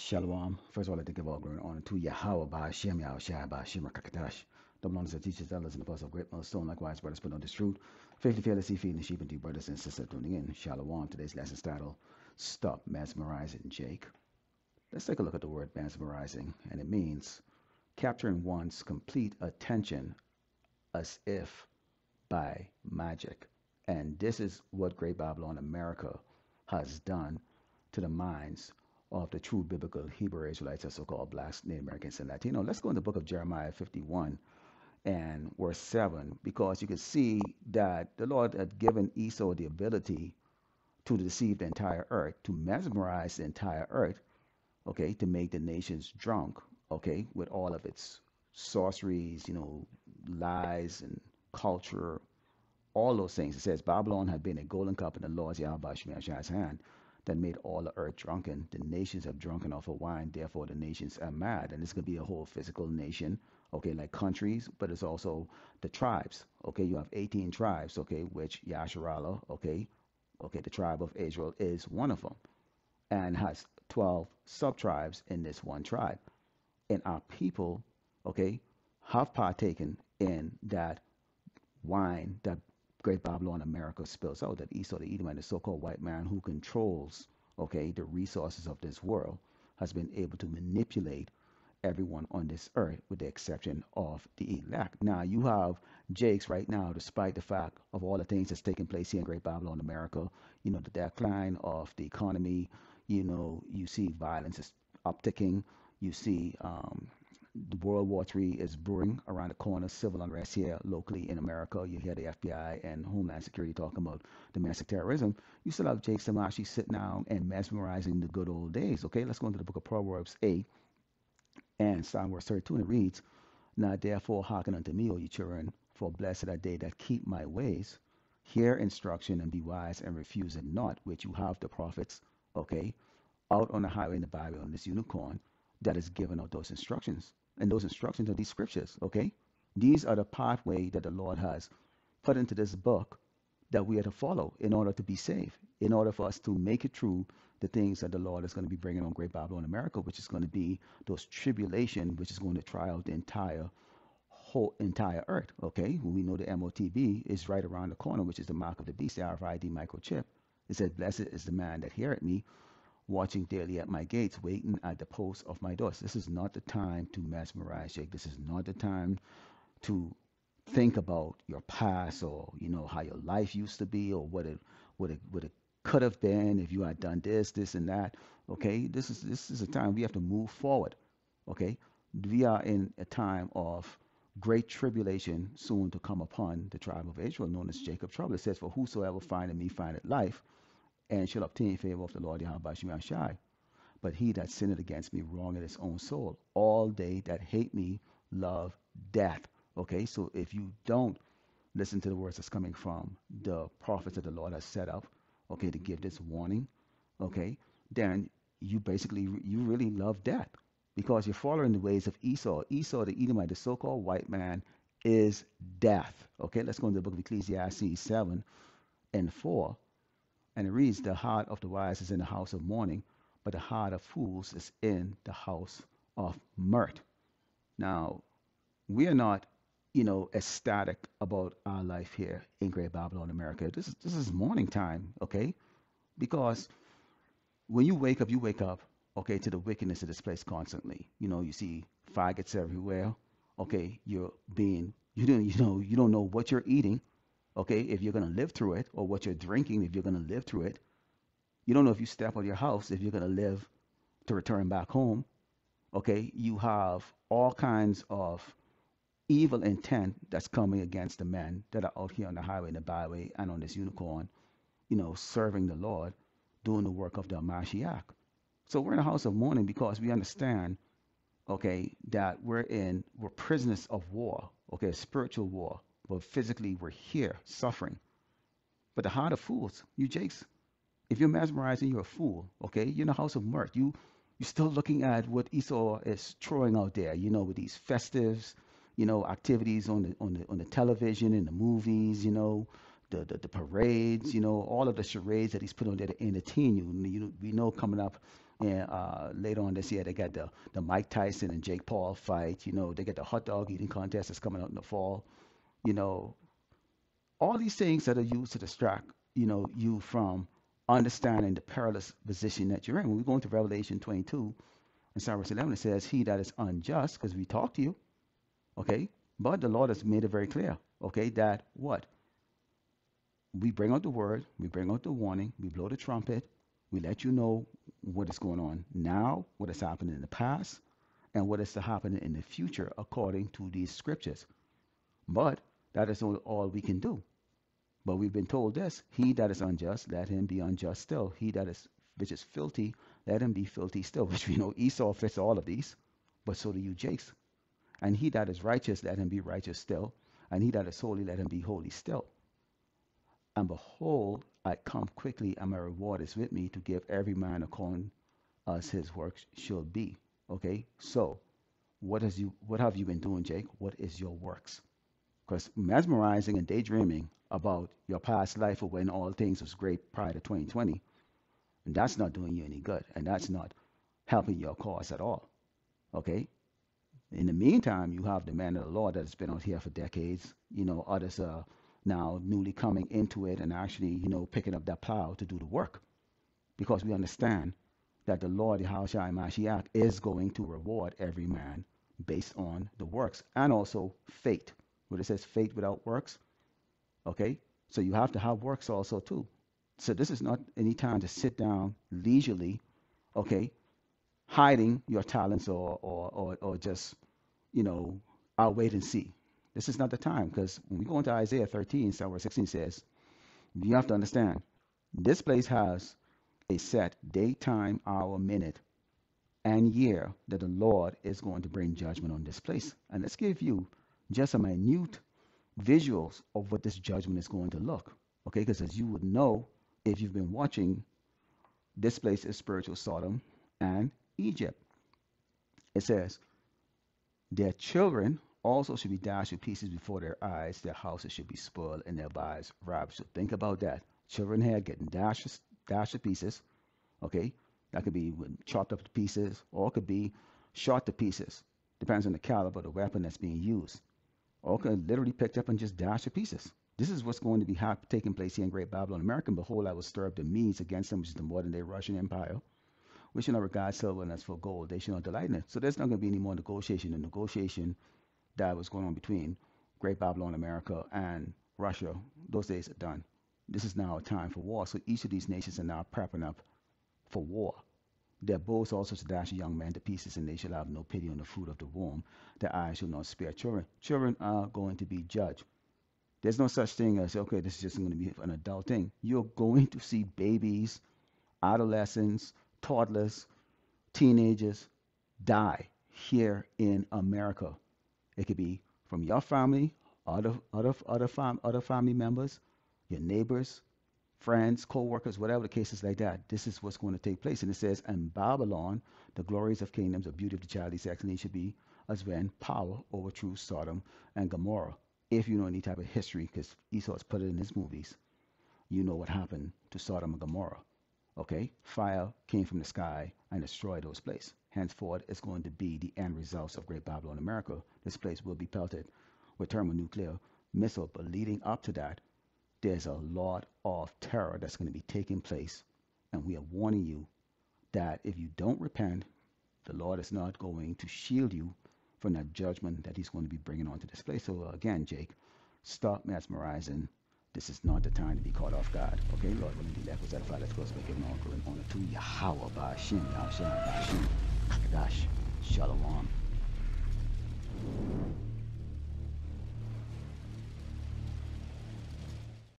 Shalom. First of all, I'd like to give all glory and honor to Yahweh by Hashem, Yahushua by Hashem Rakakadash. Double honors that teachers, elders, and the apostles of great milestone. Likewise, brothers, put on this truth. Faithfully, fearlessly feeding the sheep and dear brothers and sisters tuning in. Shalom. Today's lesson is titled, Stop Mesmerizing Jake. Let's take a look at the word mesmerizing, and it means capturing one's complete attention as if by magic. And this is what Great Babylon America has done to the minds of the true biblical Hebrew Israelites, or so-called blacks, Native Americans, and Latino. Let's go in the book of Jeremiah 51 and verse 7, because you can see that the Lord had given Esau the ability to deceive the entire earth, to mesmerize the entire earth, okay, to make the nations drunk, okay, with all of its sorceries, lies and culture, all those things. It says Babylon had been a golden cup in the Lord's Yahweh's hand that made all the earth drunken. The nations have drunken off of wine, therefore the nations are mad. And this could be a whole physical nation, okay, like countries, but it's also the tribes, okay. You have 18 tribes, okay, which Yasharallah, okay, the tribe of Israel is one of them, and has 12 sub-tribes in this one tribe. And our people, okay, have partaken in that wine that Great Babylon America spills out, that Esau the Edomite, the so-called white man who controls, okay, the resources of this world, has been able to manipulate everyone on this earth with the exception of the elect. Now you have Jakes right now, despite the fact of all the things that's taking place here in Great Babylon America, the decline of the economy, you see violence is upticking, you see the World War III is brewing around the corner, civil unrest here locally in America. You hear the FBI and Homeland Security talking about domestic terrorism. You still have Jake Samashi sitting down and mesmerizing the good old days. Okay, let's go into the book of Proverbs 8 and start verse 32, and it reads, Now therefore hearken unto me, O ye children, for blessed are they that keep my ways. Hear instruction and be wise and refuse it not, which you have the prophets, okay, out on the highway and the byway on this unicorn that is given out those instructions. And those instructions are these scriptures, okay? These are the pathway that the Lord has put into this book that we are to follow in order to be saved, in order for us to make it through the things that the Lord is going to be bringing on Great Babylon America, which is going to be those tribulation, which is going to try out the entire earth, okay? We know the MOTB is right around the corner, which is the mark of the beast, the RFID microchip. It says, Blessed is the man that heareth me, watching daily at my gates, waiting at the posts of my doors. This is not the time to mesmerize, Jake. This is not the time to think about your past, or how your life used to be, or what it could have been if you had done this and that. Okay, this is a time we have to move forward. Okay, we are in a time of great tribulation soon to come upon the tribe of Israel, known as Jacob's trouble. It says, For whosoever findeth me findeth life, and shall obtain favor of the Lord Yahweh Shai. But he that sinneth against me wrongeth his own soul. All they that hate me love death. Okay, so if you don't listen to the words that's coming from the prophets that the Lord has set up, okay, to give this warning, okay, then you really love death, because you're following the ways of Esau. Esau the Edomite, the so-called white man, is death. Okay, let's go into the book of Ecclesiastes 7 and 4. And it reads, The heart of the wise is in the house of mourning, but the heart of fools is in the house of mirth. Now, we are not, ecstatic about our life here in Great Babylon, America. This is morning time, okay? Because when you wake up, okay, to the wickedness of this place constantly. You see faggots everywhere. Okay, you don't know what you're eating. Okay, if you're going to live through it, or what you're drinking, if you're going to live through it. You don't know if you step out of your house, if you're going to live to return back home. Okay, you have all kinds of evil intent that's coming against the men that are out here on the highway and the byway and on this unicorn, serving the Lord, doing the work of the Mashiach. So we're in a house of mourning because we understand, okay, that we're prisoners of war, okay, a spiritual war. But physically, we're here suffering. But the heart of fools, you Jakes, if you're mesmerizing, you're a fool. Okay, you're in the house of mirth. You're still looking at what Esau is throwing out there. With these festives, activities on the television and the movies. The parades. All of the charades that he's put on there to entertain you. We know coming up And later on this year, they got the Mike Tyson and Jake Paul fight. They get the hot dog eating contest that's coming out in the fall. You know, all these things that are used to distract, you from understanding the perilous position that you're in. When we go into Revelation 22 and Psalm verse 11, it says, "He that is unjust," because we talk to you, okay? But the Lord has made it very clear, okay, that what? We bring out the word, we bring out the warning, we blow the trumpet, we let you know what is going on now, what has happened in the past, and what is to happen in the future according to these scriptures. But that is all we can do. But we've been told this: he that is unjust, let him be unjust still. He that is which is filthy, let him be filthy still. Which we know Esau fits all of these, but so do you, Jakes. And he that is righteous, let him be righteous still. And he that is holy, let him be holy still. And behold, I come quickly, and my reward is with me to give every man according as his works should be. Okay, so what have you been doing, Jake? What is your works? Because mesmerizing and daydreaming about your past life or when all things was great prior to 2020, and that's not doing you any good, and that's not helping your cause at all. Okay. In the meantime, you have the man of the Lord that has been out here for decades. Others are now newly coming into it and actually, picking up that plow to do the work, because we understand that the Lord, Yahushua Mashiach, is going to reward every man based on the works, and also faith. Where it says faith without works, okay? So you have to have works also too. So this is not any time to sit down leisurely, okay, hiding your talents or just, I'll wait and see. This is not the time, because when we go into Isaiah 13, verse 16 says, you have to understand, this place has a set day, time, hour, minute, and year that the Lord is going to bring judgment on this place. And let's give you just a minute visuals of what this judgment is going to look. Okay, because as you would know, if you've been watching, this place is spiritual Sodom and Egypt. It says, their children also should be dashed to pieces before their eyes, their houses should be spoiled, and their wives robbed. So think about that. Children here getting dashed to pieces. Okay, that could be chopped up to pieces, or it could be shot to pieces. Depends on the caliber of the weapon that's being used. Or it could literally picked up and just dashed to pieces. This is what's going to be taking place here in Great Babylon, America. Behold, I will stir up the Medes against them, which is the modern day Russian Empire, which shall not regard silver and as for gold, they shall not delight in it. So there's not going to be any more negotiation. The negotiation that was going on between Great Babylon, America, and Russia, those days are done. This is now a time for war. So each of these nations are now prepping up for war. Their bows also shall dash young men to pieces, and they shall have no pity on the fruit of the womb. Their eyes shall not spare children. Children are going to be judged. There's no such thing as, okay, this is just going to be an adult thing. You're going to see babies, adolescents, toddlers, teenagers die here in America. It could be from your family, other family members, your neighbors, friends, co-workers, whatever the case is like that. This is what's going to take place. And it says, and Babylon, the glories of kingdoms, the beauty of the child, these excellence should be as when power overthrew Sodom and Gomorrah. If you know any type of history, because Esau has put it in his movies, you know what happened to Sodom and Gomorrah. Okay, fire came from the sky and destroyed those places. Henceforth, it's going to be the end results of Great Babylon, America. This place will be pelted with thermonuclear missile, but leading up to that, there's a lot of terror that's going to be taking place, and we are warning you that if you don't repent, the Lord is not going to shield you from that judgment that he's going to be bringing onto this place. So again, Jake, stop mesmerizing. This is not the time to be caught off guard. Okay, Lord, will indeed echoes that Father, let's by giving all glory and honor to Yahweh, Ba'ashem, Yahshua, Ba'ashem, Kakadash, Shalom.